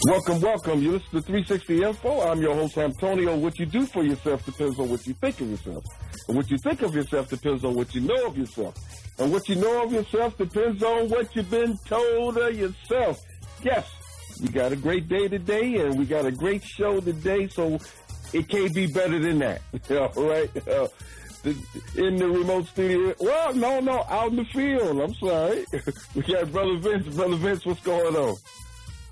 Welcome, welcome. You listen to 360 Info. I'm your host, Antonio. What you do for yourself depends on what you think of yourself. And what you think of yourself depends on what you know of yourself. And what you know of yourself depends on what you've been told of yourself. Yes, we got a great day today, and we got a great show today, so it can't be better than that. All right? In the remote studio. Well, no, out in the field. I'm sorry. We got Brother Vince. Brother Vince, what's going on?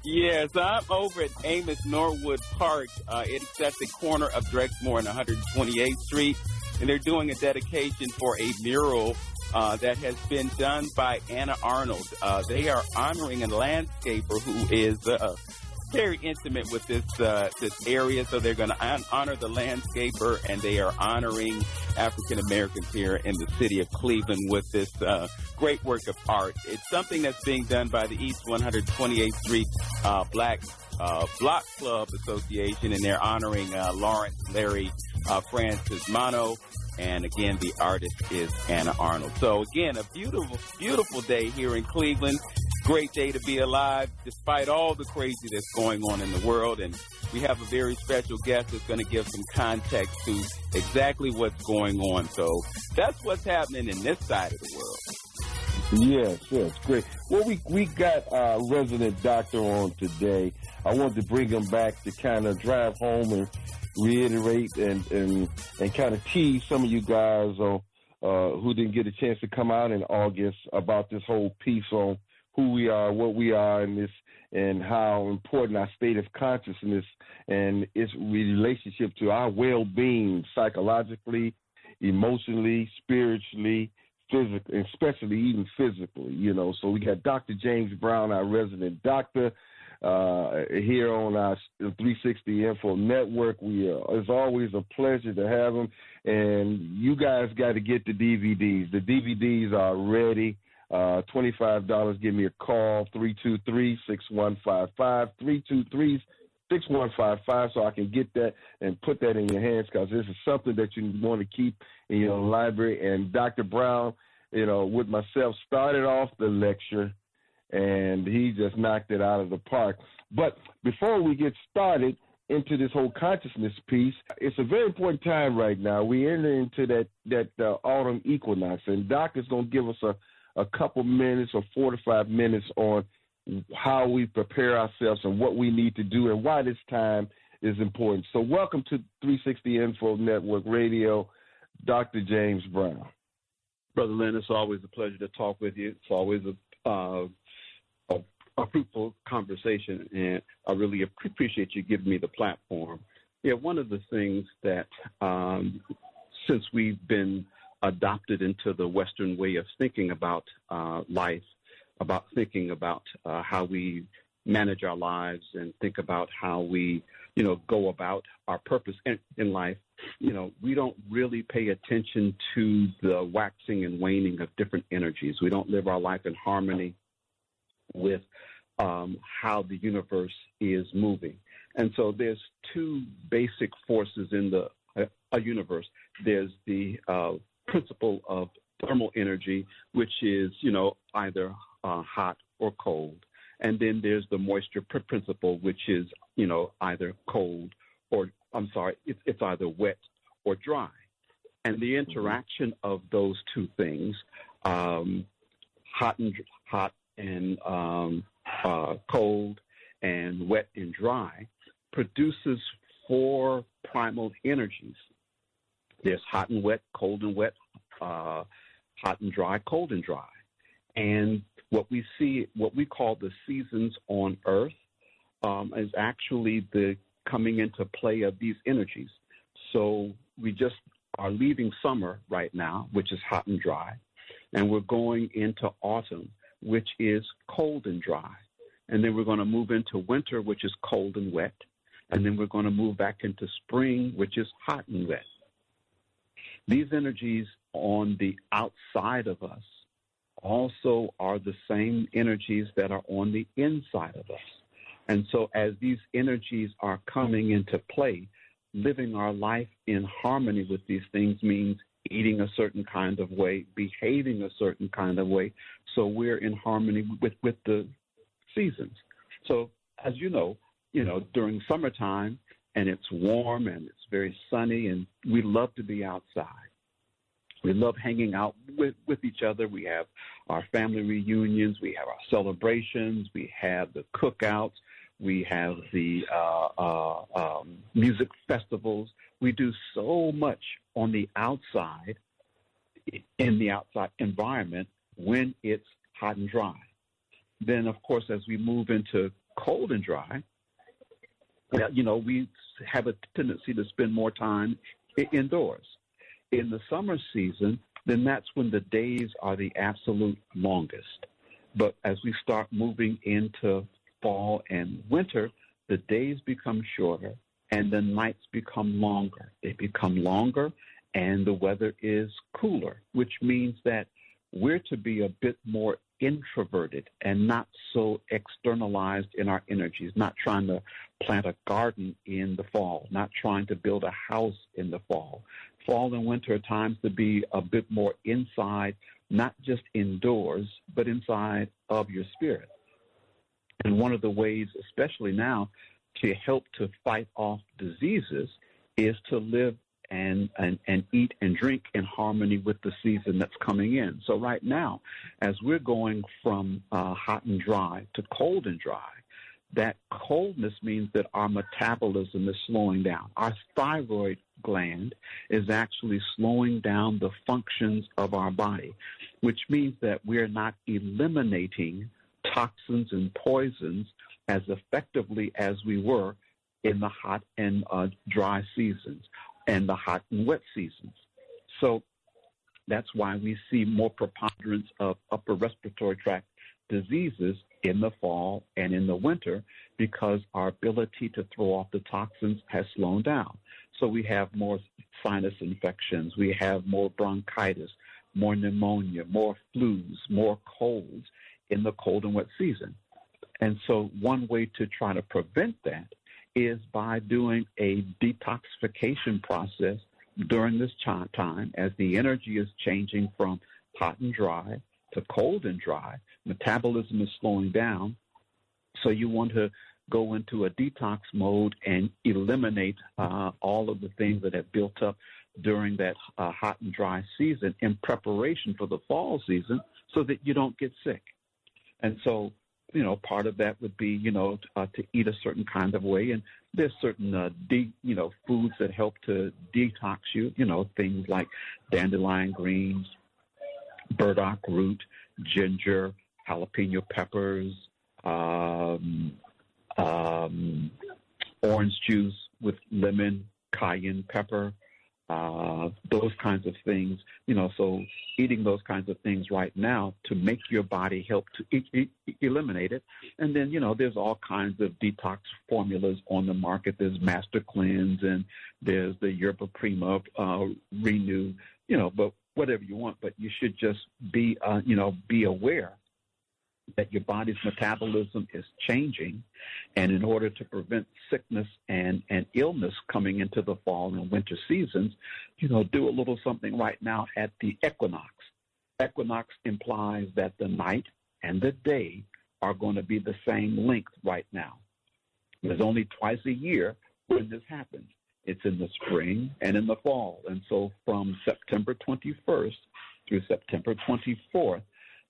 Yes, I'm over at Amos Norwood Park. It's at the corner of Drexmoor and 128th Street, and they're doing a dedication for a mural that has been done by Anna Arnold. They are honoring a landscaper who is very intimate with this area, so they're going to honor the landscaper, and they are honoring African Americans here in the city of Cleveland with this great work of art. It's something that's being done by the East 128th Street Black Block Club Association, and they're honoring Lawrence Larry Francis Mono. And again, the artist is Anna Arnold. So again, a beautiful, beautiful day here in Cleveland. Great day to be alive, despite all the crazy that's going on in the world. And we have a very special guest that's going to give some context to exactly what's going on. So that's what's happening in this side of the world. Yes, great. Well, we got our resident doctor on today. I wanted to bring him back to kind of drive home and reiterate and kind of tease some of you guys who didn't get a chance to come out in August about this whole piece on who we are, what we are, and how important our state of consciousness and its relationship to our well-being psychologically, emotionally, spiritually, physically, and especially even physically, you know. So we got Dr. James Brown, our resident doctor, here on our 360 Info Network. It's always a pleasure to have him, and you guys got to get the DVDs. The DVDs are ready. $25. Give me a call, 323-6155, 323-6155, so I can get that and put that in your hands, because this is something that you want to keep in your library. And Dr. Brown, you know, with myself, started off the lecture, and he just knocked it out of the park. But before we get started into this whole consciousness piece, it's a very important time right now. We enter into that autumn equinox, and Doc is going to give us a couple minutes or 4 to 5 minutes on how we prepare ourselves and what we need to do and why this time is important. So welcome to 360 Info Network Radio, Dr. James Brown. Brother Lynn, it's always a pleasure to talk with you. It's always a fruitful conversation, and I really appreciate you giving me the platform. Yeah, one of the things that since we've been adopted into the Western way of thinking about life, about thinking about how we manage our lives and think about how we, go about our purpose in life, we don't really pay attention to the waxing and waning of different energies. We don't live our life in harmony with how the universe is moving. And so there's two basic forces in a universe. There's the principle of thermal energy, which is, either hot or cold. And then there's the moisture principle, which is, either cold or, it's either wet or dry. And the interaction of those two things, hot and cold and wet and dry, produces 4 primal energies. There's hot and wet, cold and wet, hot and dry, cold and dry. And what we call the seasons on Earth is actually the coming into play of these energies. So we just are leaving summer right now, which is hot and dry, and we're going into autumn, which is cold and dry. And then we're going to move into winter, which is cold and wet. And then we're going to move back into spring, which is hot and wet. These energies on the outside of us also are the same energies that are on the inside of us. And so as these energies are coming into play, living our life in harmony with these things means eating a certain kind of way, behaving a certain kind of way, so we're in harmony with the seasons. So as you know, during summertime, and it's warm and it's very sunny, and we love to be outside. We love hanging out with each other. We have our family reunions. We have our celebrations. We have the cookouts. We have the music festivals. We do so much on the outside, in the outside environment, when it's hot and dry. Then, of course, as we move into cold and dry, we have a tendency to spend more time indoors. In the summer season, then that's when the days are the absolute longest. But as we start moving into fall and winter, the days become shorter and the nights become longer. They become longer and the weather is cooler, which means that we're to be a bit more introverted and not so externalized in our energies, not trying to plant a garden in the fall, not trying to build a house in the fall. Fall and winter are times to be a bit more inside, not just indoors, but inside of your spirit. And one of the ways, especially now, to help to fight off diseases is to live and eat and drink in harmony with the season that's coming in. So right now, as we're going from hot and dry to cold and dry, that coldness means that our metabolism is slowing down. Our thyroid gland is actually slowing down the functions of our body, which means that we're not eliminating toxins and poisons as effectively as we were in the hot and dry seasons and the hot and wet seasons. So that's why we see more preponderance of upper respiratory tract diseases in the fall and in the winter, because our ability to throw off the toxins has slowed down. So we have more sinus infections, we have more bronchitis, more pneumonia, more flus, more colds in the cold and wet season. And so one way to try to prevent that is by doing a detoxification process during this time, as the energy is changing from hot and dry to cold and dry. Metabolism is slowing down, so you want to go into a detox mode and eliminate all of the things that have built up during that hot and dry season in preparation for the fall season, so that you don't get sick. And so, part of that would be, to eat a certain kind of way, and there's certain, foods that help to detox you, things like dandelion greens, burdock root, ginger, jalapeno peppers, orange juice with lemon, cayenne pepper, those kinds of things. So eating those kinds of things right now to make your body help to eliminate it. And then, there's all kinds of detox formulas on the market. There's Master Cleanse and there's the Yerba Prima Renew, but whatever you want. But you should just be aware that your body's metabolism is changing, and in order to prevent sickness and illness coming into the fall and winter seasons, do a little something right now at the equinox. Equinox implies that the night and the day are going to be the same length right now. There's only twice a year when this happens. It's in the spring and in the fall. And so from September 21st through September 24th,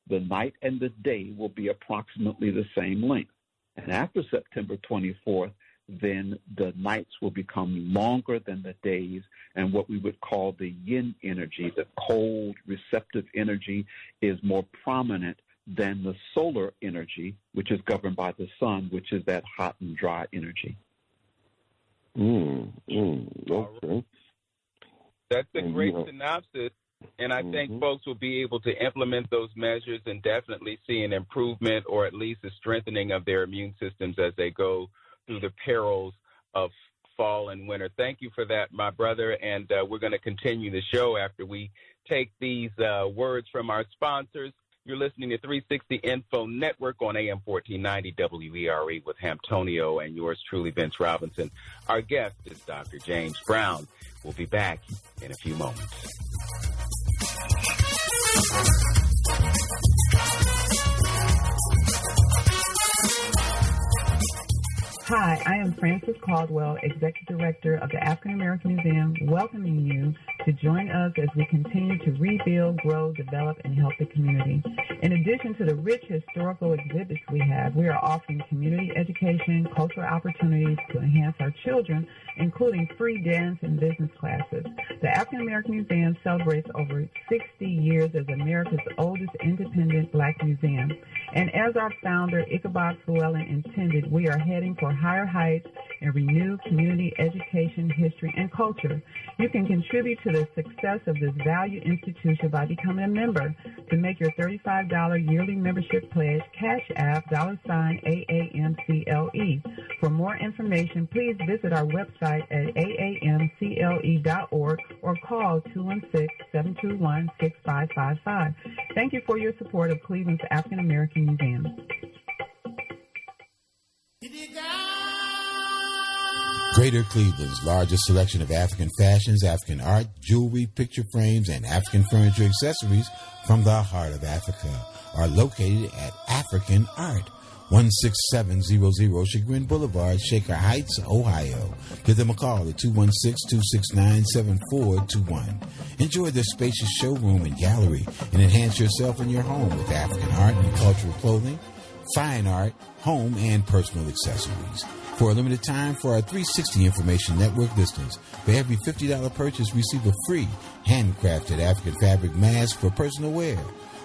the night and the day will be approximately the same length. And after September 24th, then the nights will become longer than the days, and what we would call the yin energy, the cold, receptive energy, is more prominent than the solar energy, which is governed by the sun, which is that hot and dry energy. Okay. That's a great synopsis. And I think folks will be able to implement those measures and definitely see an improvement, or at least a strengthening of their immune systems as they go through the perils of fall and winter. Thank you for that, my brother. And we're going to continue the show after we take these words from our sponsors. You're listening to 360 Info Network on AM 1490 WERE with Hamptonio and yours truly, Vince Robinson. Our guest is Dr. James Brown. We'll be back in a few moments. Hi, I am Frances Caldwell, Executive Director of the African American Museum, welcoming you to join us as we continue to rebuild, grow, develop, and help the community. In addition to the rich historical exhibits we have, we are offering community education, cultural opportunities to enhance our children, including free dance and business classes. The African American Museum celebrates over 60 years as America's oldest independent Black museum. And as our founder, Ichabod Llewellyn, intended, we are heading for higher heights and renewed community education, history, and culture. You can contribute to the success of this valued institution by becoming a member. To make your $35 yearly membership pledge, Cash App $AAMCLE. For more information, please visit our website at aamcle.org or call 216-721-6555. Thank you for your support of Cleveland's African American Museum. Greater Cleveland's largest selection of African fashions, African art, jewelry, picture frames, and African furniture accessories from the heart of Africa are located at African Art, 16700 Chagrin Boulevard, Shaker Heights, Ohio. Give them a call at 216-269-7421. Enjoy their spacious showroom and gallery and enhance yourself and your home with African art and cultural clothing, fine art, home, and personal accessories. For a limited time, for our 360 Information Network listeners, for every $50 purchase, receive a free handcrafted African fabric mask for personal wear.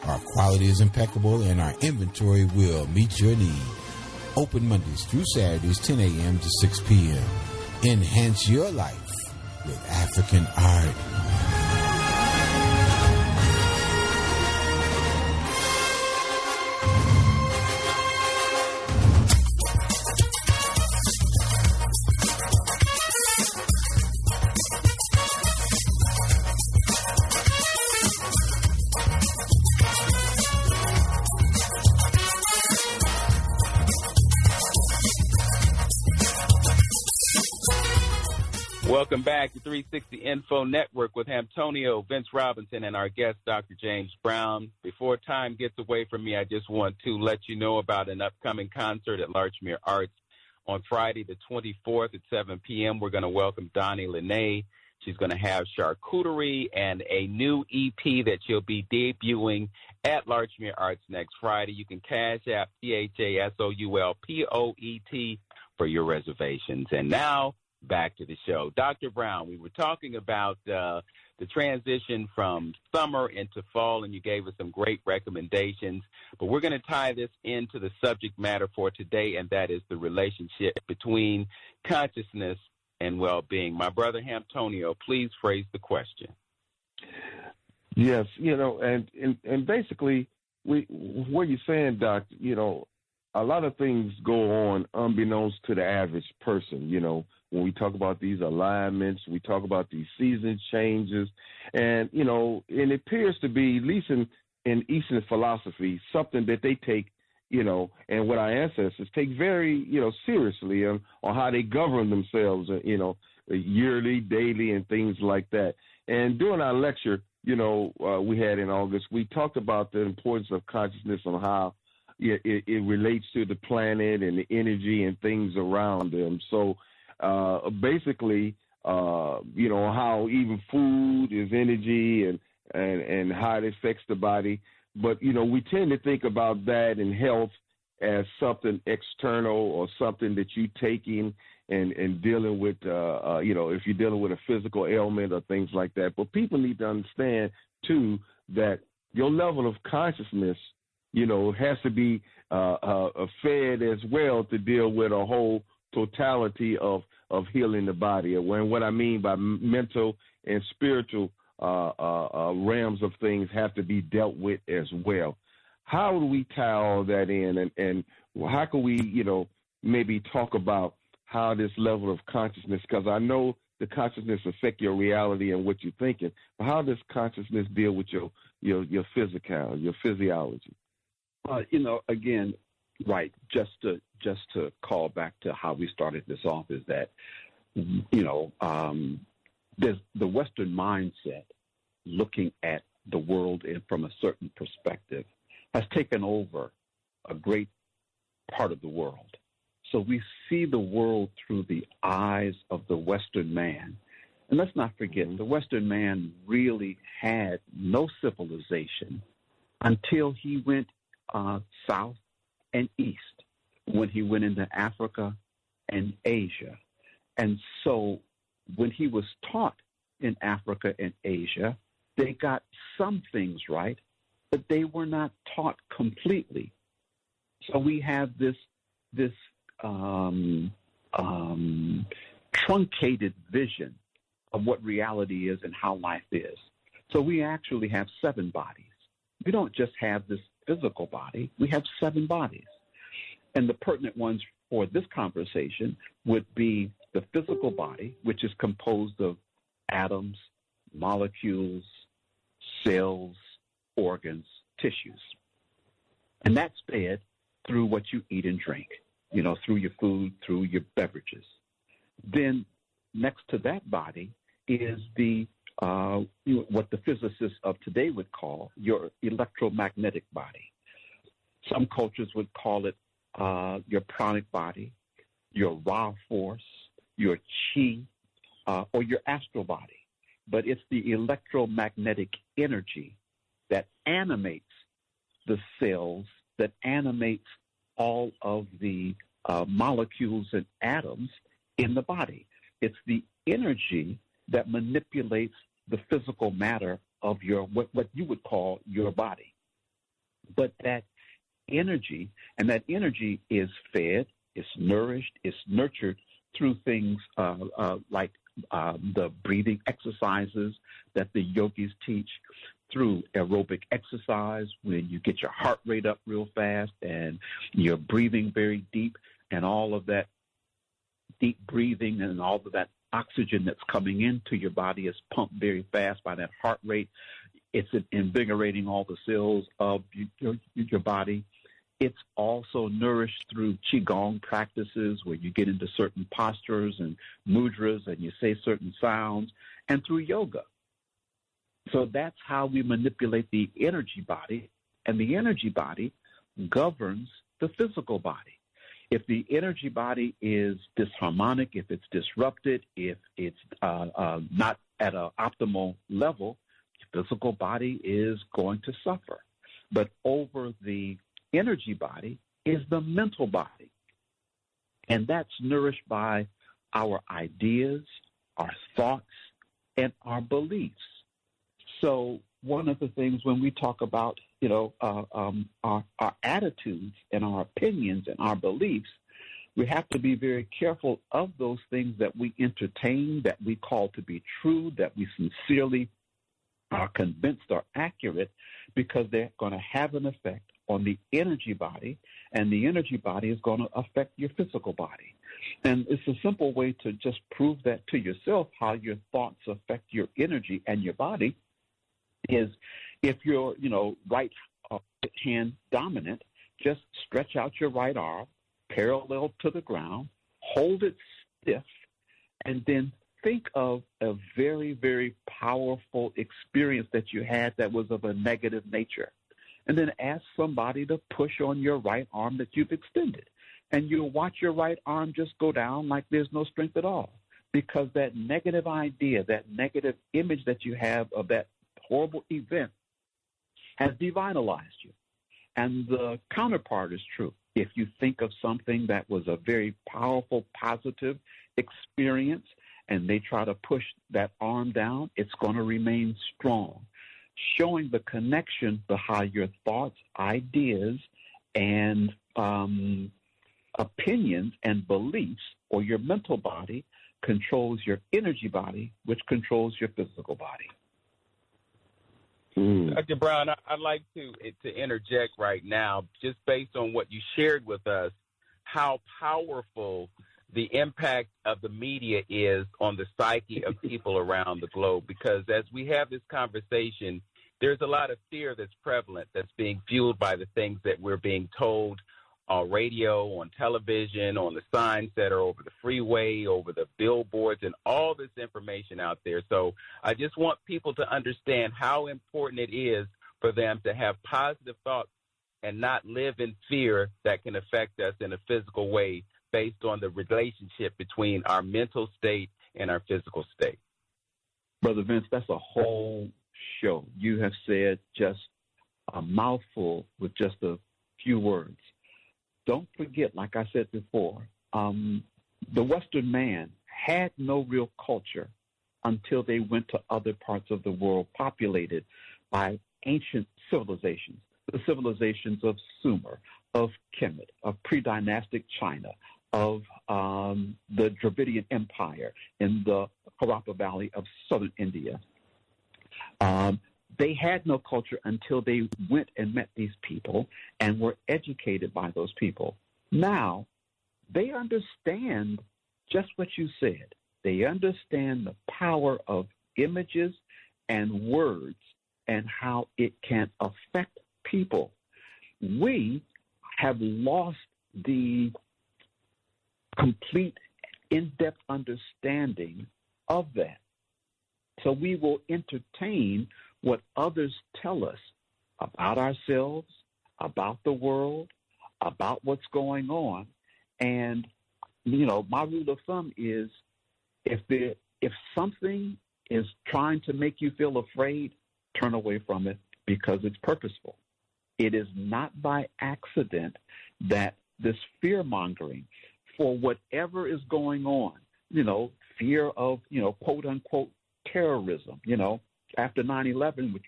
Our quality is impeccable, and our inventory will meet your need. Open Mondays through Saturdays, 10 a.m. to 6 p.m. Enhance your life with African art. Welcome back to 360 Info Network with Antonio, Vince Robinson, and our guest, Dr. James Brown. Before time gets away from me, I just want to let you know about an upcoming concert at Larchmere Arts on Friday the 24th at 7 p.m. We're going to welcome Donnie Lene. She's going to have charcuterie and a new EP that she'll be debuting at Larchmere Arts next Friday. You can cash app CHASOULPOET for your reservations. And now, back to the show. Dr. Brown, we were talking about the transition from summer into fall, and you gave us some great recommendations. But we're going to tie this into the subject matter for today, and that is the relationship between consciousness and well-being. My brother Antonio, please phrase the question. Yes, and basically, what you're saying, Doc, a lot of things go on unbeknownst to the average person, when we talk about these alignments, we talk about these season changes, and, and it appears to be, at least in Eastern philosophy, something that they take, and what our ancestors take very, seriously on how they govern themselves, yearly, daily, and things like that. And during our lecture, we had in August, we talked about the importance of consciousness on how it relates to the planet and the energy and things around them. So basically, how even food is energy and how it affects the body. But, we tend to think about that in health as something external or something that you taking and dealing with, if you're dealing with a physical ailment or things like that. But people need to understand, too, that your level of consciousness, has to be fed as well to deal with a whole totality of healing the body. And what I mean by mental and spiritual realms of things have to be dealt with as well. How do we tie all that in, and how can we, maybe talk about how this level of consciousness, because I know the consciousness affect your reality and what you're thinking, but how does consciousness deal with your physiology? Again, right, just to call back to how we started this off is that, there's the Western mindset looking at the world from a certain perspective has taken over a great part of the world. So we see the world through the eyes of the Western man. And let's not forget, the Western man really had no civilization until he went south and east, when he went into Africa and Asia. And so when he was taught in Africa and Asia, they got some things right, but they were not taught completely. So we have this truncated vision of what reality is and how life is. So we actually have 7 bodies. We don't just have this physical body. We have 7 bodies. And the pertinent ones for this conversation would be the physical body, which is composed of atoms, molecules, cells, organs, tissues. And that's fed through what you eat and drink, through your food, through your beverages. Then next to that body is what the physicists of today would call your electromagnetic body. Some cultures would call it your pranic body, your raw force, your chi, or your astral body. But it's the electromagnetic energy that animates the cells, that animates all of the molecules and atoms in the body. It's the energy that manipulates the physical matter of what you would call your body. But that energy, and that energy is fed, is nourished, is nurtured through things like the breathing exercises that the yogis teach, through aerobic exercise when you get your heart rate up real fast and you're breathing very deep, and all of that deep breathing and all of that oxygen that's coming into your body is pumped very fast by that heart rate. It's invigorating all the cells of your body. It's also nourished through Qigong practices where you get into certain postures and mudras and you say certain sounds, and through yoga. So that's how we manipulate the energy body, and the energy body governs the physical body. If the energy body is disharmonic, if it's disrupted, if it's not at an optimal level, the physical body is going to suffer. But over the energy body is the mental body, and that's nourished by our ideas, our thoughts, and our beliefs. So one of the things when we talk about, our attitudes and our opinions and our beliefs, we have to be very careful of those things that we entertain, that we call to be true, that we sincerely are convinced are accurate, because they're going to have an effect on the energy body, and the energy body is going to affect your physical body. And it's a simple way to just prove that to yourself, how your thoughts affect your energy and your body, is if you're, right hand dominant, just stretch out your right arm parallel to the ground, hold it stiff, and then think of a very, very powerful experience that you had that was of a negative nature. And then ask somebody to push on your right arm that you've extended. And you'll watch your right arm just go down like there's no strength at all, because that negative idea, that negative image that you have of that horrible event has devitalized you. And the counterpart is true. If you think of something that was a very powerful, positive experience, and they try to push that arm down, it's going to remain strong, showing the connection behind your thoughts, ideas, and opinions and beliefs, or your mental body controls your energy body, which controls your physical body. Dr. Brown, I'd like to interject right now, just based on what you shared with us, how powerful the impact of the media is on the psyche of people around the globe. Because as we have this conversation, there's a lot of fear that's prevalent, that's being fueled by the things that we're being told on radio, on television, on the signs that are over the freeway, over the billboards, and all this information out there. So I just want people to understand how important it is for them to have positive thoughts and not live in fear that can affect us in a physical way based on the relationship between our mental state and our physical state. Brother Vince, that's a whole show. You have said just a mouthful with just a few words. Don't forget, like I said before, the Western man had no real culture until they went to other parts of the world populated by ancient civilizations, the civilizations of Sumer, of Kemet, of pre-dynastic China, of the Dravidian Empire in the Harappa Valley of southern India. They had no culture until they went and met these people and were educated by those people. Now, they understand just what you said. They understand the power of images and words and how it can affect people. We have lost the complete, in-depth understanding of that. So we will entertain what others tell us about ourselves, about the world, about what's going on. And, my rule of thumb is if something is trying to make you feel afraid, turn away from it because it's purposeful. It is not by accident that this fear-mongering for whatever is going on, fear of, quote-unquote terrorism, after 9/11, which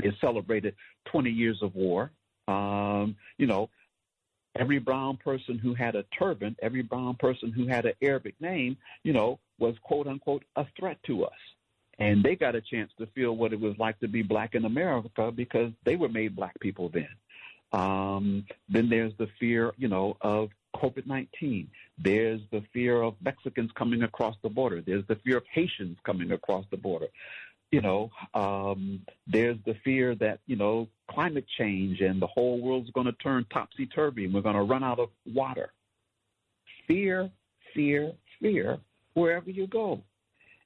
is celebrated 20 years of war, every brown person who had a turban, every brown person who had an Arabic name, was, quote-unquote, a threat to us. And they got a chance to feel what it was like to be black in America because they were made black people then. Then there's the fear, of COVID-19. There's the fear of Mexicans coming across the border. There's the fear of Haitians coming across the border. There's the fear that, climate change and the whole world's going to turn topsy-turvy and we're going to run out of water. Fear, fear, fear, wherever you go.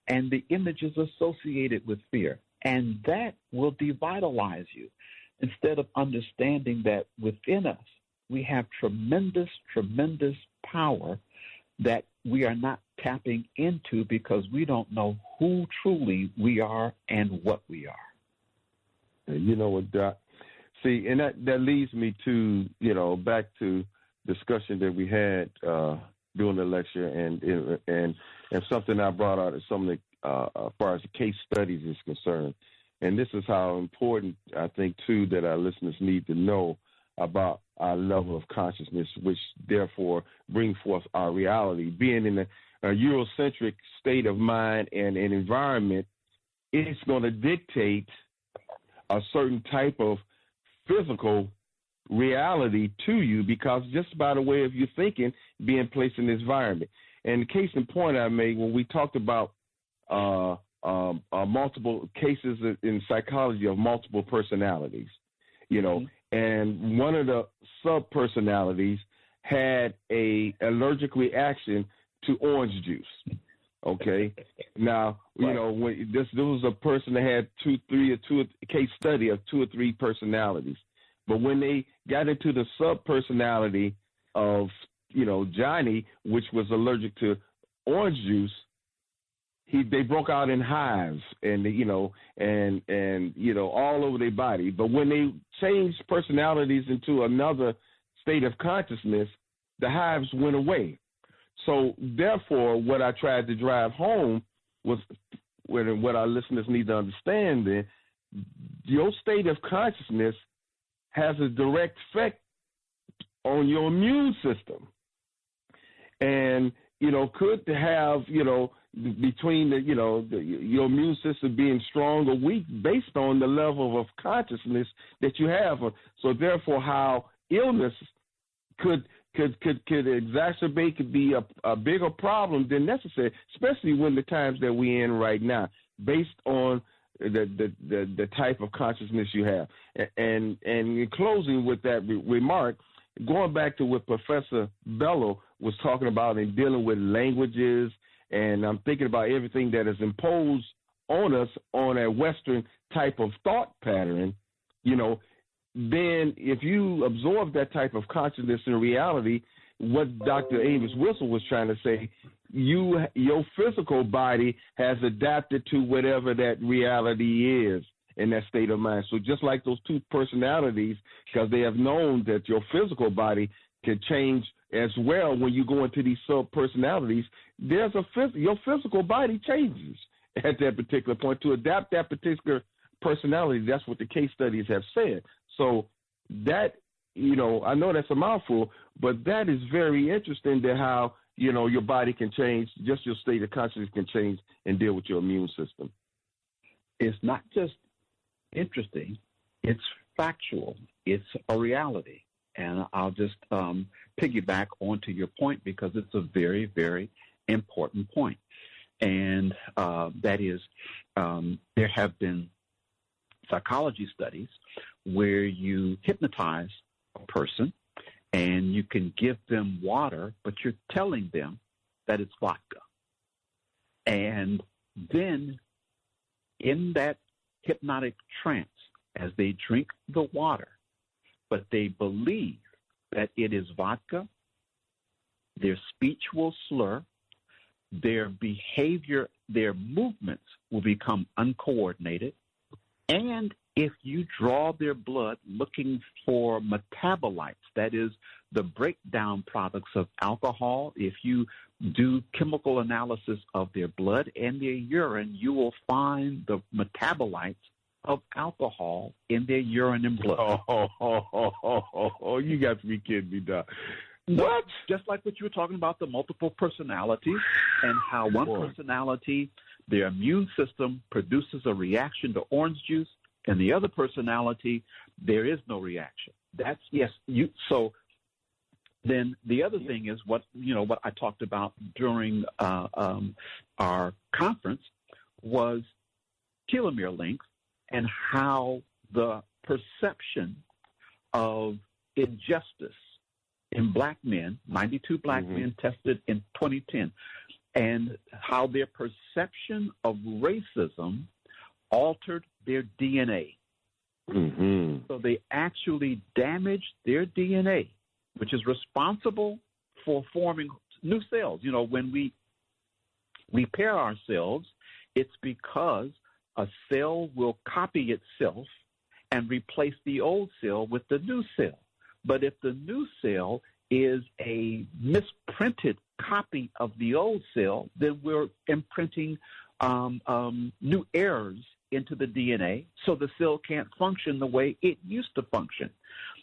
And the images associated with fear. And that will devitalize you instead of understanding that within us we have tremendous, tremendous power that we are not tapping into because we don't know who truly we are and what we are. You know what, Doc? See, and that leads me to, back to discussion that we had during the lecture and something I brought out as something as far as the case studies is concerned. And this is how important I think, too, that our listeners need to know about our level of consciousness, which therefore bring forth our reality. Being in a Eurocentric state of mind and an environment, it's going to dictate a certain type of physical reality to you because just by the way of your thinking being placed in this environment. And the case in point I made when we talked about multiple cases in psychology of multiple personalities, and one of the sub-personalities had a allergic reaction to orange juice. Okay. Now, when this was a person that had a case study of 2 or 3 personalities. But when they got into the sub-personality of, Johnny, which was allergic to orange juice, they broke out in hives and all over their body. But when they changed personalities into another state of consciousness, the hives went away. So therefore, what I tried to drive home was what our listeners need to understand then, your state of consciousness has a direct effect on your immune system. And, could have, between your immune system being strong or weak based on the level of consciousness that you have. So therefore, how illness could exacerbate, could be a bigger problem than necessary, especially when the times that we're in right now, based on the type of consciousness you have. And in closing with that remark, going back to what Professor Bello was talking about in dealing with languages, and I'm thinking about everything that is imposed on us on a Western type of thought pattern, then if you absorb that type of consciousness and reality, what Dr. Amos Wilson was trying to say, your physical body has adapted to whatever that reality is in that state of mind. So just like those two personalities, because they have known that your physical body can change as well when you go into these sub-personalities, your physical body changes at that particular point to adapt that particular personality. That's what the case studies have said. So that, I know that's a mouthful, but that is very interesting to how, your body can change, just your state of consciousness can change and deal with your immune system. It's not just interesting, it's factual. It's a reality. And I'll just piggyback onto your point because it's a very, very important point. And that is, there have been psychology studies where you hypnotize a person and you can give them water, but you're telling them that it's vodka. And then in that hypnotic trance, as they drink the water, but they believe that it is vodka, their speech will slur, their behavior, their movements will become uncoordinated, and if you draw their blood looking for metabolites, that is the breakdown products of alcohol, if you do chemical analysis of their blood and their urine, you will find the metabolites of alcohol in their urine and blood. You got to be kidding me, Doc. What? Just like what you were talking about, the multiple personalities and how one personality, their immune system produces a reaction to orange juice, and the other personality, there is no reaction. That's so then the other thing is what I talked about during our conference was telomere length and how the perception of injustice in black men, 92 black men tested in 2010, and how their perception of racism altered their DNA. So they actually damaged their DNA, which is responsible for forming new cells. When we repair our cells, it's because a cell will copy itself and replace the old cell with the new cell. But if the new cell is a misprinted copy of the old cell, then we're imprinting new errors into the DNA, so the cell can't function the way it used to function.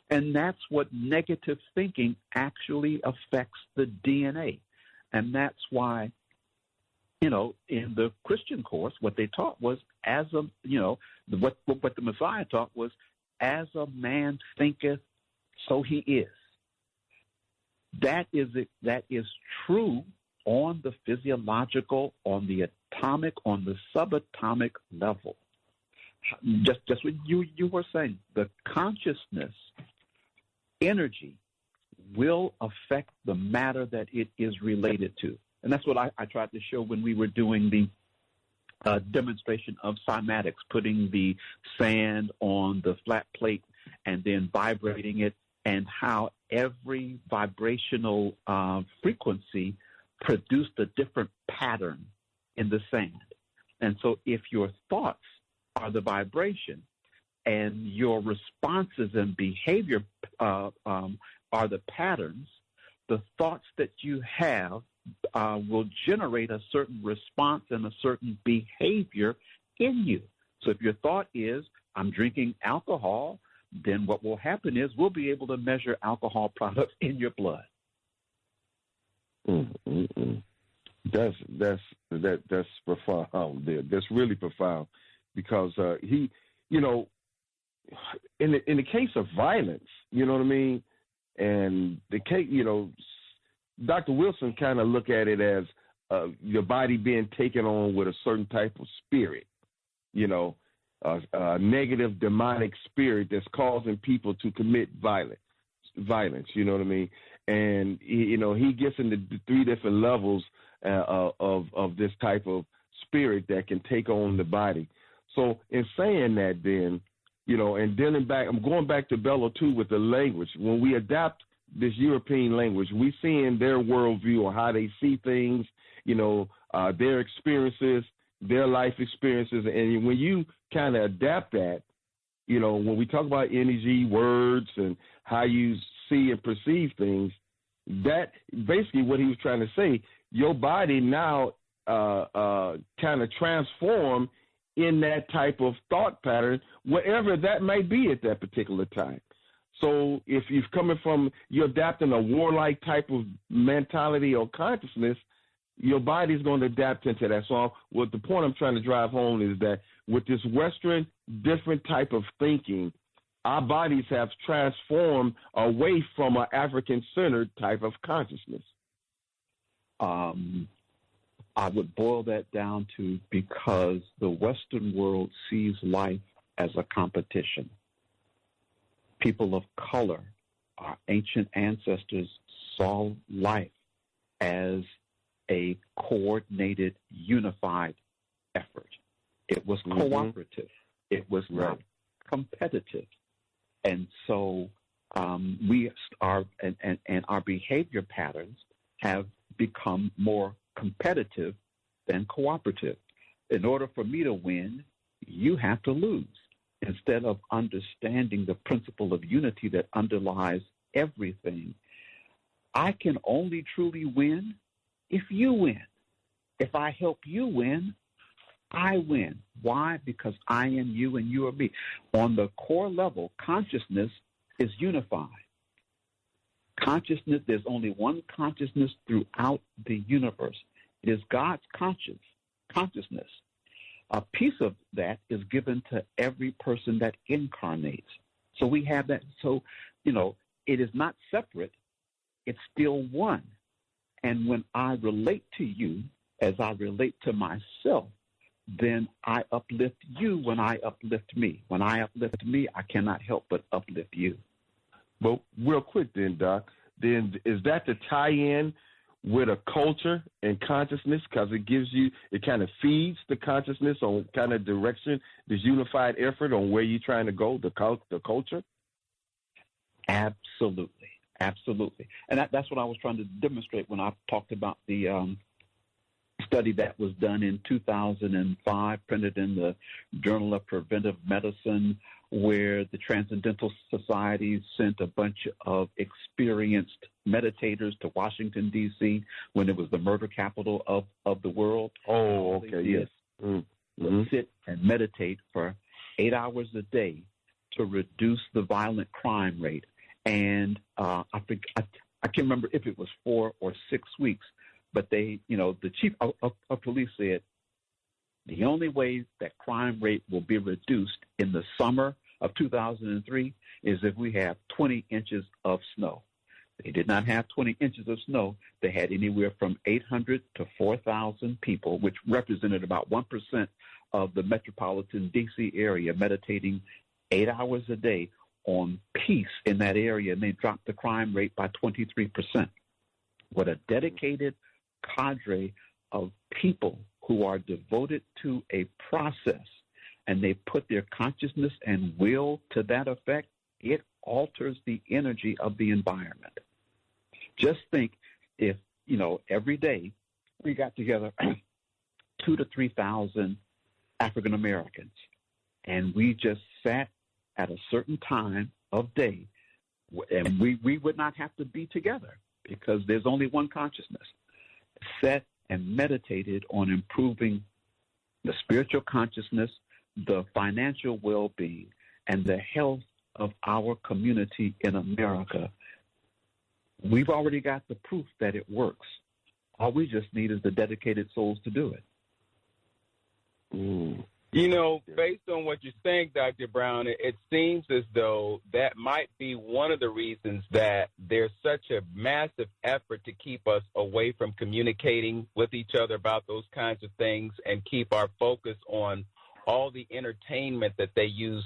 And that's what negative thinking actually affects the DNA. And that's why, in the Christian course, what they taught was what the Messiah taught was, as a man thinketh, so he is. That is true on the physiological, on the atomic, on the subatomic level. Just what you were saying, the consciousness energy will affect the matter that it is related to. And that's what I tried to show when we were doing the demonstration of cymatics, putting the sand on the flat plate and then vibrating it, and how every vibrational frequency produced a different pattern in the sand. And so if your thoughts are the vibration and your responses and behavior are the patterns, the thoughts that you have will generate a certain response and a certain behavior in you. So if your thought is, I'm drinking alcohol, then what will happen is we'll be able to measure alcohol products in your blood. That's profound. That's really profound, because he, in the case of violence, you know what I mean, and the case, Dr. Wilson kind of look at it as your body being taken on with a certain type of spirit, a negative demonic spirit that's causing people to commit violence, you know what I mean? And, he gets into the three different levels of this type of spirit that can take on the body. So in saying that, then, and dealing back, I'm going back to Bello too with the language. When we adapt this European language. We seeing their worldview or how they see things, their experiences, their life experiences. And when you kind of adapt that, when we talk about energy, words, and how you see and perceive things, that basically what he was trying to say, your body now kind of transform in that type of thought pattern, wherever that may be at that particular time. So if you're coming from, you're adapting a warlike type of mentality or consciousness, your body's going to adapt into that. So what the point I'm trying to drive home is that with this Western different type of thinking, our bodies have transformed away from an African-centered type of consciousness. I would boil that down to because the Western world sees life as a competition. People of color, our ancient ancestors, saw life as a coordinated, unified effort. It was cooperative. It was not competitive. And so our behavior patterns have become more competitive than cooperative. In order for me to win, you have to lose. Instead of understanding the principle of unity that underlies everything, I can only truly win if you win. If I help you win, I win. Why? Because I am you and you are me. On the core level, consciousness is unified. Consciousness, there's only one consciousness throughout the universe. It is God's consciousness. A piece of that is given to every person that incarnates. So we have that. So, it is not separate. It's still one. And when I relate to you as I relate to myself, then I uplift you when I uplift me. When I uplift me, I cannot help but uplift you. Well, real quick then, Doc, then is that the tie-in with a culture and consciousness, because it kind of feeds the consciousness on kind of direction, this unified effort on where you're trying to go, the culture? Absolutely. And that's what I was trying to demonstrate when I talked about the study that was done in 2005, printed in the Journal of Preventive Medicine, where the Transcendental Society sent a bunch of experienced meditators to Washington, D.C., when it was the murder capital of the world. Oh, okay, yes. Would sit and meditate for 8 hours a day to reduce the violent crime rate. And I can't remember if it was 4 or 6 weeks, but the chief of police said the only way that crime rate will be reduced in the summer of 2003 is if we have 20 inches of snow. They did not have 20 inches of snow. They had anywhere from 800 to 4,000 people, which represented about 1% of the metropolitan D.C. area, meditating 8 hours a day on peace in that area, and they dropped the crime rate by 23%. What a dedicated cadre of people who are devoted to a process, and they put their consciousness and will to that effect, it alters the energy of the environment. Just think if, every day we got together 2,000 to 3,000 African Americans, and we just sat at a certain time of day, and we would not have to be together because there's only one consciousness, sat and meditated on improving the spiritual consciousness, the financial well-being, and the health of our community in America. We've already got the proof that it works. All we just need is the dedicated souls to do it. Based on what you're saying, Dr. Brown, it seems as though that might be one of the reasons that there's such a massive effort to keep us away from communicating with each other about those kinds of things and keep our focus on all the entertainment that they use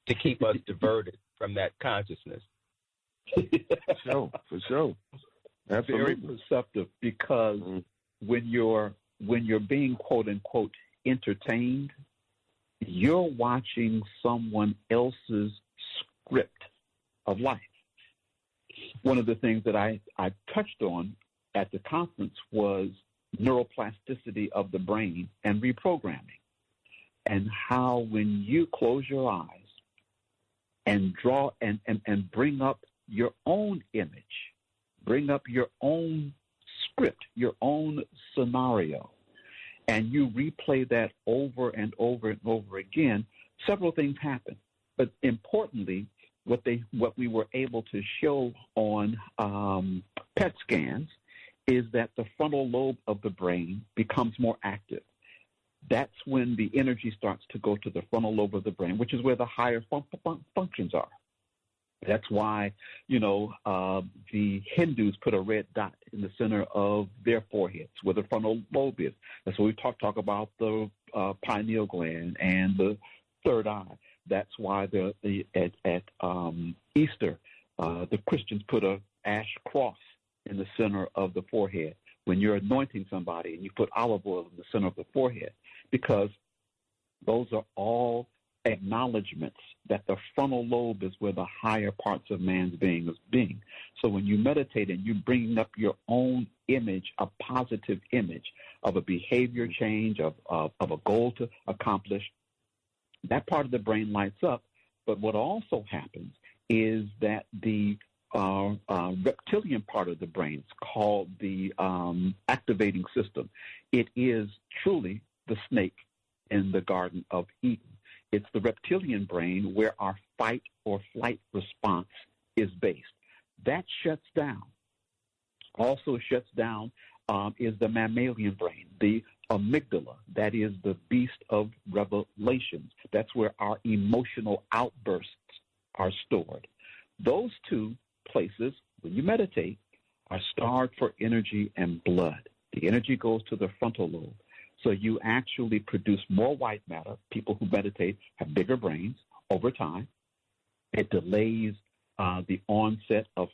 to keep us diverted from that consciousness. For sure. Absolutely. Very perceptive, because when you're being quote unquote entertained, you're watching someone else's script of life. one of the things that I touched on at the conference was neuroplasticity of the brain and reprogramming, and how when you close your eyes and draw and bring up your own image, bring up your own script, your own scenario, and you replay that over and over and over again, several things happen. But importantly, what we were able to show on PET scans is that the frontal lobe of the brain becomes more active. That's when the energy starts to go to the frontal lobe of the brain, which is where the higher functions are. That's why, the Hindus put a red dot in the center of their foreheads where the frontal lobe is. That's why we talk about the pineal gland and the third eye. That's why at Easter, the Christians put a ash cross in the center of the forehead when you're anointing somebody, and you put olive oil in the center of the forehead, because those are all acknowledgments that the frontal lobe is where the higher parts of man's being is being. So when you meditate and you bring up your own image, a positive image of a behavior change, of a goal to accomplish, that part of the brain lights up. But what also happens is that the reptilian part of the brain, it's called the activating system. It is truly the snake in the Garden of Eden. It's the reptilian brain where our fight or flight response is based. That shuts down. Also shuts down is the mammalian brain, the amygdala. That is the beast of revelations. That's where our emotional outbursts are stored. Those two places, when you meditate, are starved for energy and blood. The energy goes to the frontal lobe. So you actually produce more white matter. People who meditate have bigger brains over time. It delays the onset of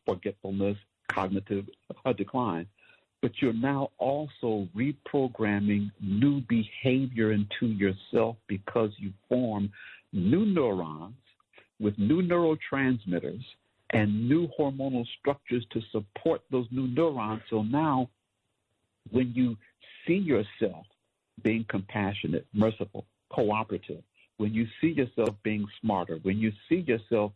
forgetfulness, cognitive decline. But you're now also reprogramming new behavior into yourself because you form new neurons with new neurotransmitters and new hormonal structures to support those new neurons. So now when you see yourself being compassionate, merciful, cooperative, when you see yourself being smarter, when you see yourself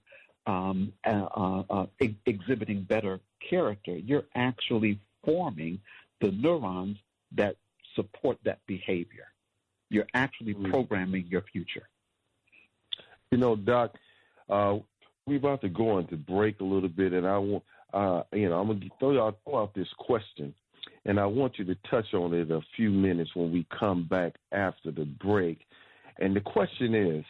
exhibiting better character, you're actually forming the neurons that support that behavior. You're actually programming your future. Doc, we're about to go into break a little bit, and I want, I'm going to throw out this question, and I want you to touch on it a few minutes when we come back after the break. And the question is,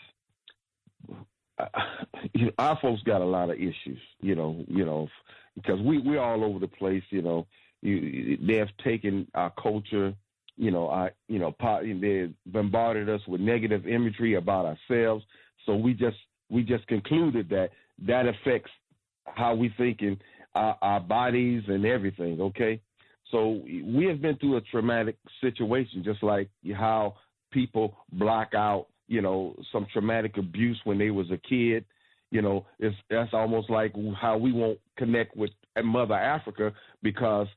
our folks got a lot of issues, because we're all over the place. They have taken our culture, they bombarded us with negative imagery about ourselves. So we just concluded that affects how we think in our bodies and everything. Okay, so we have been through a traumatic situation, just like how people block out, some traumatic abuse when they was a kid. That's almost like how we won't connect with Mother Africa because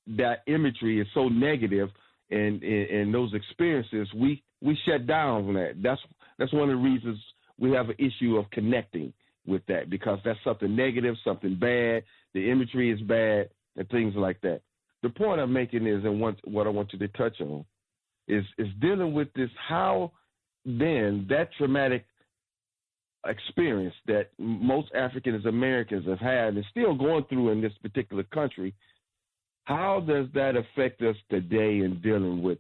that imagery is so negative, and those experiences we shut down from that. That's one of the reasons we have an issue of connecting with that, because that's something negative, something bad. The imagery is bad and things like that. The point I'm making is, and what I want you to touch on is dealing with this, how then that traumatic experience that most African Americans have had and still going through in this particular country, how does that affect us today in dealing with,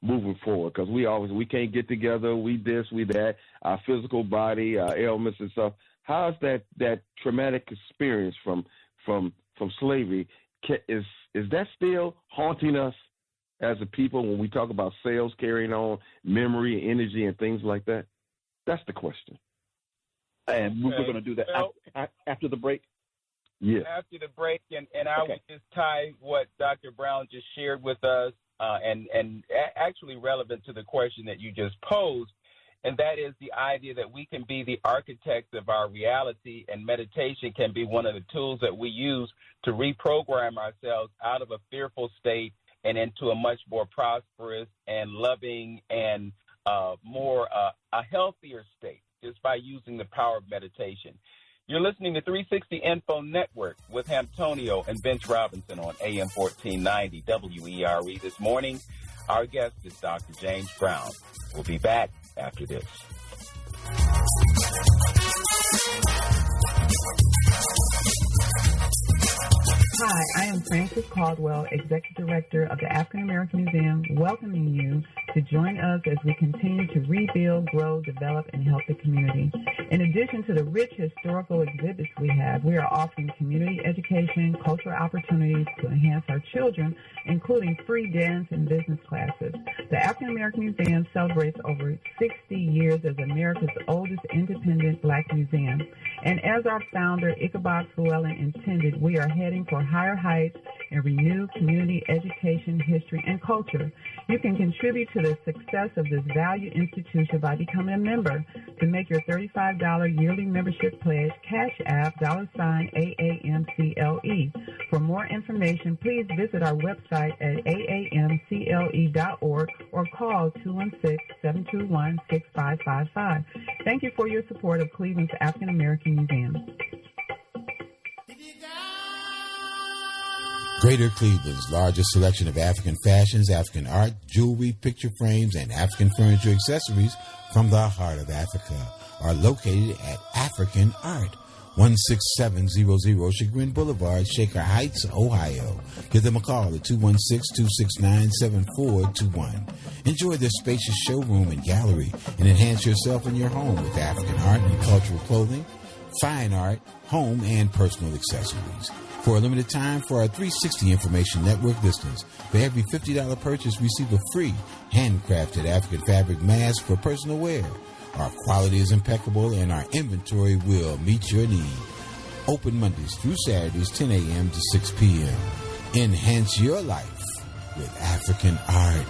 moving forward? Because we can't get together, we this, we that, our physical body, our ailments and stuff. How is that traumatic experience from slavery, is that still haunting us as a people when we talk about cells carrying on memory, energy, and things like that? That's the question. And we're going to do that after the break? Yeah. After the break, and I would just tie what Dr. Brown just shared with us, and actually relevant to the question that you just posed, and that is the idea that we can be the architects of our reality, and meditation can be one of the tools that we use to reprogram ourselves out of a fearful state and into a much more prosperous and loving and a healthier state just by using the power of meditation. You're listening to 360 Info Network with Antonio and Vince Robinson on AM 1490 WERE. This morning, our guest is Dr. James Brown. We'll be back after this. Hi, I am Frances Caldwell, Executive Director of the African American Museum, welcoming you to join us as we continue to rebuild, grow, develop, and help the community. In addition to the rich historical exhibits we have, we are offering community education, cultural opportunities to enhance our children, including free dance and business classes. The African American Museum celebrates over 60 years as America's oldest independent Black museum. And as our founder, Ichabod Llewellyn, intended, we are heading for higher heights and renewed community education, history, and culture. You can contribute to the success of this valued institution by becoming a member. To make your $35 yearly membership pledge, Cash App $AAMCLE. For more information, please visit our website at aamcle.org or call 216-721-6555. Thank you for your support of Cleveland's African American Museum. Greater Cleveland's largest selection of African fashions, African art, jewelry, picture frames, and African furniture accessories from the heart of Africa are located at African Art, 16700 Chagrin Boulevard, Shaker Heights, Ohio. Give them a call at 216-269-7421. Enjoy their spacious showroom and gallery and enhance yourself in your home with African art and cultural clothing, fine art, home, and personal accessories. For a limited time, for our 360 Information Network listeners, for every $50 purchase, receive a free handcrafted African fabric mask for personal wear. Our quality is impeccable, and our inventory will meet your need. Open Mondays through Saturdays, 10 a.m. to 6 p.m. Enhance your life with African art.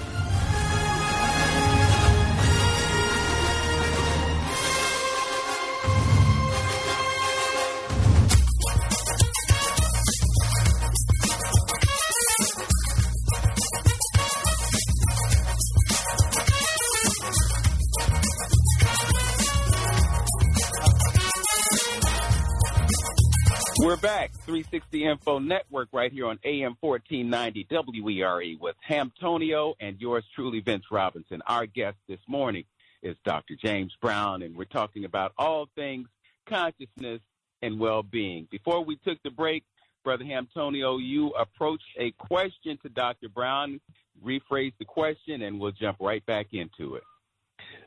We're back, 360 Info Network, right here on AM 1490 WERE with Hamtonio and yours truly, Vince Robinson. Our guest this morning is Dr. James Brown, and we're talking about all things consciousness and well-being. Before we took the break, Brother Hamtonio, you approached a question to Dr. Brown. Rephrase the question, and we'll jump right back into it.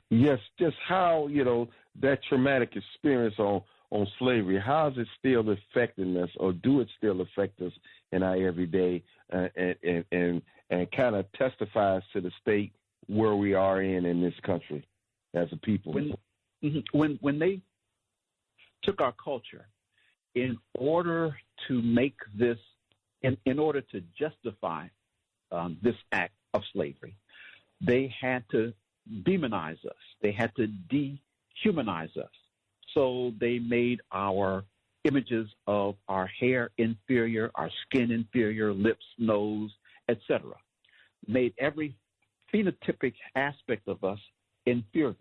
Yes, just how, that traumatic experience on slavery, how is it still affecting us, or do it still affect us in our everyday, and kind of testifies to the state where we are in this country as a people? When they took our culture, in order to make this, in order to justify this act of slavery, they had to demonize us. They had to dehumanize us. So they made our images of our hair inferior, our skin inferior, lips, nose, etc. Made every phenotypic aspect of us inferior.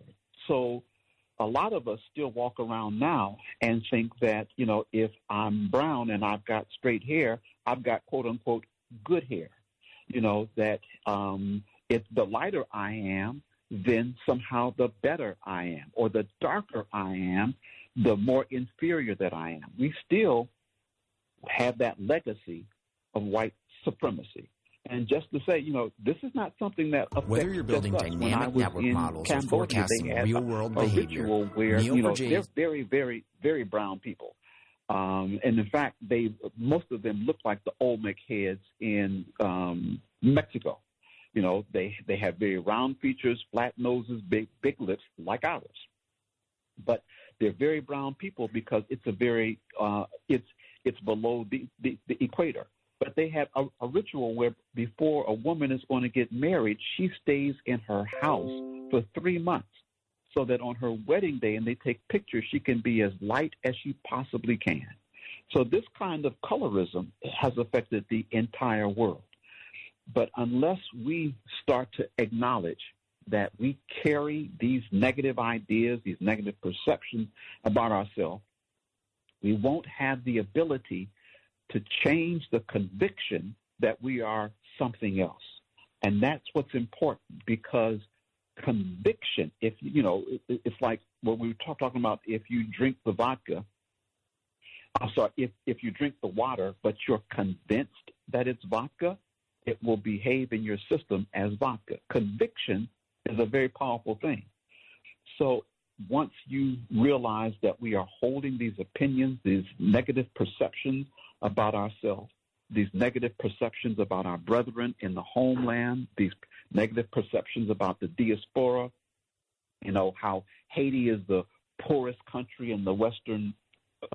So a lot of us still walk around now and think that, if I'm brown and I've got straight hair, I've got quote unquote good hair. That if the lighter I am, then somehow the better I am, or the darker I am, the more inferior that I am. We still have that legacy of white supremacy. And just to say, this is not something that affects whether you're building dynamic network models or forecasting real-world behavior, where they're very, very, very brown people. And in fact, most of them look like the Olmec heads in Mexico. They have very round features, flat noses, big lips, like ours. But they're very brown people because it's a very it's below the equator. But they have a ritual where before a woman is going to get married, she stays in her house for 3 months so that on her wedding day, and they take pictures, she can be as light as she possibly can. So this kind of colorism has affected the entire world. But unless we start to acknowledge that we carry these negative ideas, these negative perceptions about ourselves, we won't have the ability to change the conviction that we are something else. And that's what's important, because conviction, it's like what we were talking about, if you drink the vodka, if you drink the water, but you're convinced that it's vodka, it will behave in your system as vodka. Conviction is a very powerful thing. So once you realize that we are holding these opinions, these negative perceptions about ourselves, these negative perceptions about our brethren in the homeland, these negative perceptions about the diaspora, how Haiti is the poorest country in the Western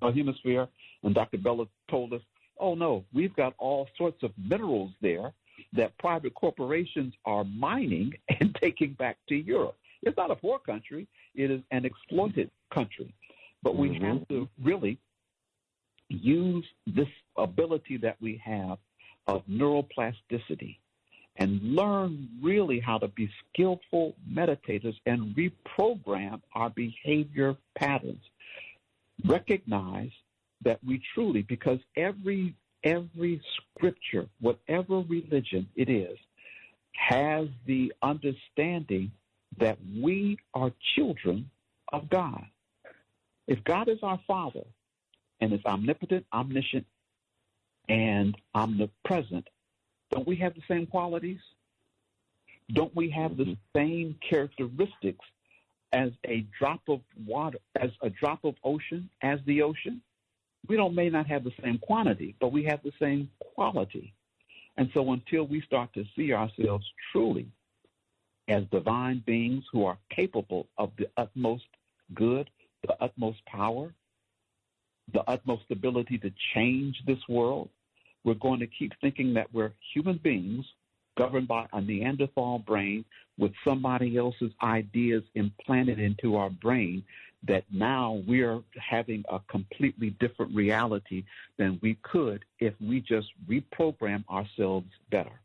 hemisphere, and Dr. Bella told us, oh no, we've got all sorts of minerals there that private corporations are mining and taking back to Europe. It's not a poor country. It is an exploited country. But we have to really use this ability that we have of neuroplasticity and learn really how to be skillful meditators and reprogram our behavior patterns. Recognize that we truly, because every scripture, whatever religion it is, has the understanding that we are children of God. If God is our Father and is omnipotent, omniscient, and omnipresent, don't we have the same qualities? Don't we have the same characteristics as a drop of water, as a drop of ocean, as the ocean? We may not have the same quantity, but we have the same quality. And so until we start to see ourselves truly as divine beings who are capable of the utmost good, the utmost power, the utmost ability to change this world, we're going to keep thinking that we're human beings governed by a Neanderthal brain with somebody else's ideas implanted into our brain, that now we're having a completely different reality than we could if we just reprogram ourselves better.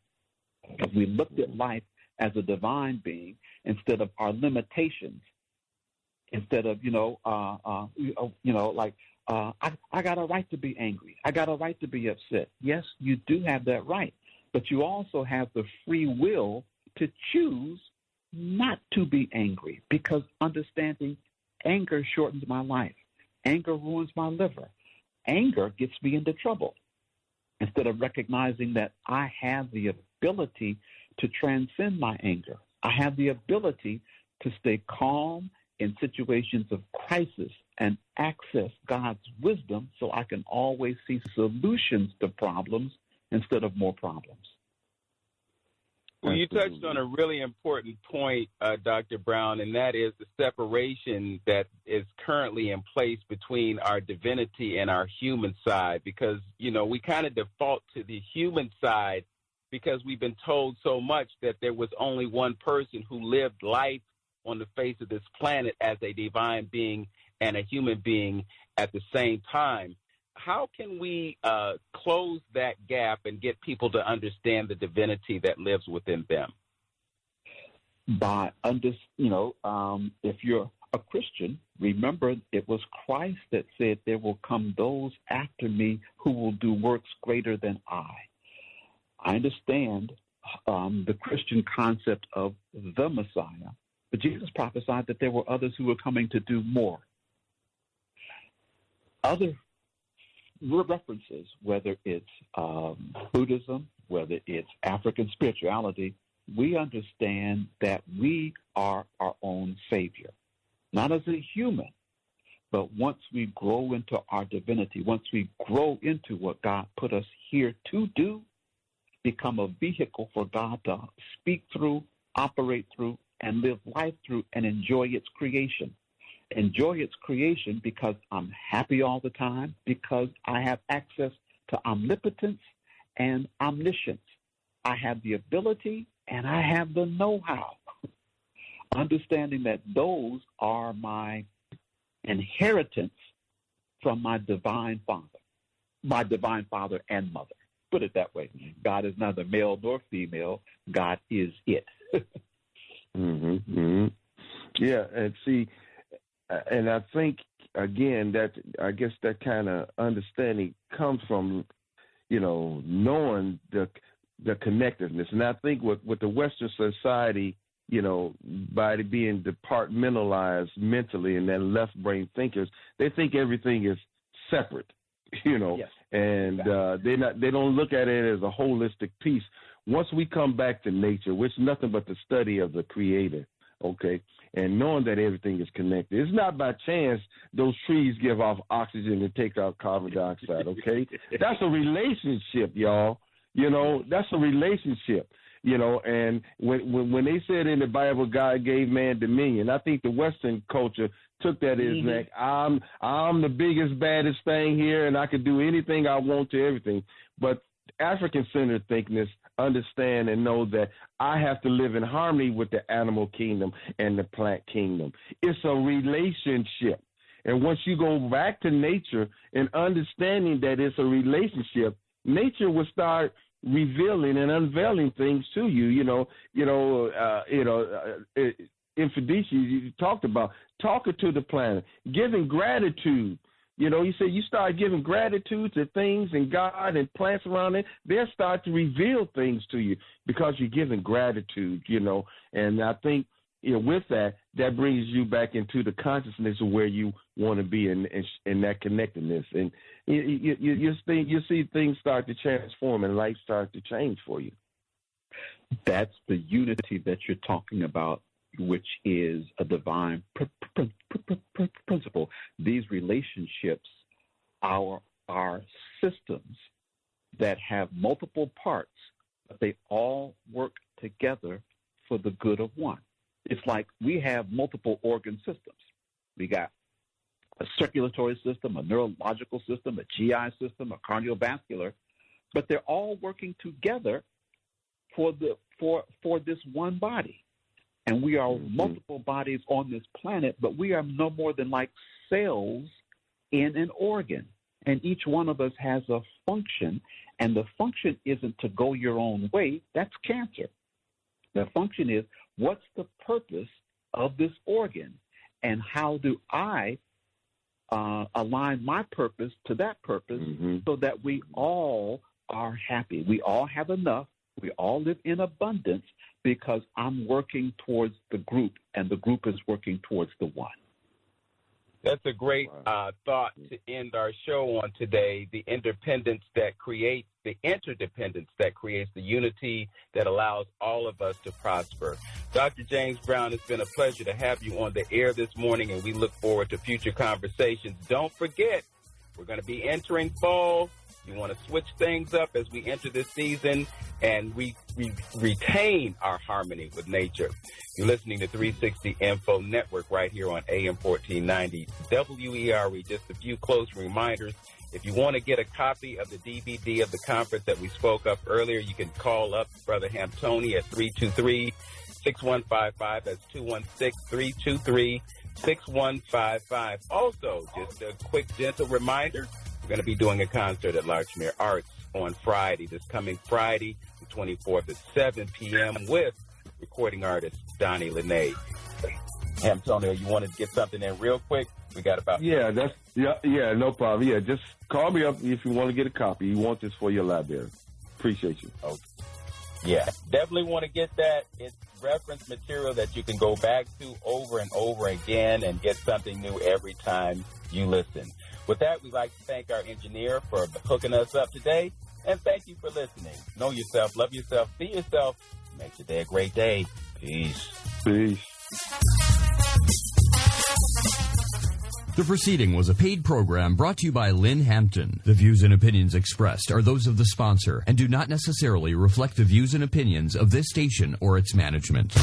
If we looked at life as a divine being instead of our limitations, instead of, I got a right to be angry. I got a right to be upset. Yes, you do have that right, but you also have the free will to choose not to be angry, because understanding anger shortens my life. Anger ruins my liver. Anger gets me into trouble. Instead of recognizing that I have the ability to transcend my anger, I have the ability to stay calm in situations of crisis and access God's wisdom so I can always see solutions to problems instead of more problems. Well, you touched on a really important point, Dr. Brown, and that is the separation that is currently in place between our divinity and our human side, because, we kind of default to the human side because we've been told so much that there was only one person who lived life on the face of this planet as a divine being and a human being at the same time. How can we close that gap and get people to understand the divinity that lives within them? By if you're a Christian, remember it was Christ that said, there will come those after me who will do works greater than I. I understand the Christian concept of the Messiah, but Jesus prophesied that there were others who were coming to do more. Other references, whether it's Buddhism, whether it's African spirituality, we understand that we are our own Savior, not as a human, but once we grow into our divinity, once we grow into what God put us here to do, become a vehicle for God to speak through, operate through, and live life through, and enjoy its creation. Enjoy its creation because I'm happy all the time, because I have access to omnipotence and omniscience. I have the ability and I have the know-how. understanding that those are my inheritance from my divine father and mother. Put it that way. God is neither male nor female. God is it. Yeah, and see, and I think, again, that I guess that kind of understanding comes from, knowing the connectedness. And I think with the Western society, by being departmentalized mentally and then left brain thinkers, they think everything is separate, Yes. and they don't look at it as a holistic piece. Once we come back to nature, which is nothing but the study of the Creator, okay, and knowing that everything is connected. It's not by chance those trees give off oxygen and take out carbon dioxide, okay? That's a relationship, y'all. That's a relationship. And when they said in the Bible, God gave man dominion, I think the Western culture took that as like, I'm the biggest, baddest thing here, and I can do anything I want to everything. But African-centered thinkingness understand and know that I have to live in harmony with the animal kingdom and the plant kingdom. It's a relationship. And once you go back to nature and understanding that it's a relationship, nature will start revealing and unveiling things to you. In Fiducia, you talked about talking to the planet, giving gratitude. You said you start giving gratitude to things and God and plants around it, they'll start to reveal things to you because you're giving gratitude, And I think with that brings you back into the consciousness of where you want to be in that connectedness. And you see things start to transform and life start to change for you. That's the unity that you're talking about, which is a divine principle. These relationships are systems that have multiple parts, but they all work together for the good of one. It's like we have multiple organ systems. We got a circulatory system, a neurological system, a GI system, a cardiovascular, but they're all working together for this one body. And we are multiple bodies on this planet, but we are no more than like cells in an organ. And each one of us has a function, and the function isn't to go your own way. That's cancer. The function is, what's the purpose of this organ, and how do I align my purpose to that purpose so that we all are happy. We all have enough. We all live in abundance because I'm working towards the group, and the group is working towards the one. That's a great thought to end our show on today, the interdependence that creates the unity that allows all of us to prosper. Dr. James Brown, it's been a pleasure to have you on the air this morning, and we look forward to future conversations. Don't forget, we're going to be entering fall. You want to switch things up as we enter this season, and we retain our harmony with nature. You're listening to 360 Info Network right here on AM 1490 WERE. Just a few close reminders. If you want to get a copy of the DVD of the conference that we spoke of earlier, you can call up Brother Hamptoni at 323-6155. That's 216-323-6155. Also, just a quick, gentle reminder, we're going to be doing a concert at Larchmere Arts on Friday, this coming Friday, the 24th at 7 p.m. with recording artist Donnie Lene. Hamptoni, you wanted to get something in real quick? We got about... Yeah, no problem. Yeah, just call me up if you want to get a copy. You want this for your library. Appreciate you. Okay. Yeah, definitely want to get that. It's reference material that you can go back to over and over again and get something new every time you listen. With that, we'd like to thank our engineer for hooking us up today, and thank you for listening. Know yourself, love yourself, be yourself, make today a great day. Peace. Peace. The proceeding was a paid program brought to you by Lynn Hampton. The views and opinions expressed are those of the sponsor and do not necessarily reflect the views and opinions of this station or its management.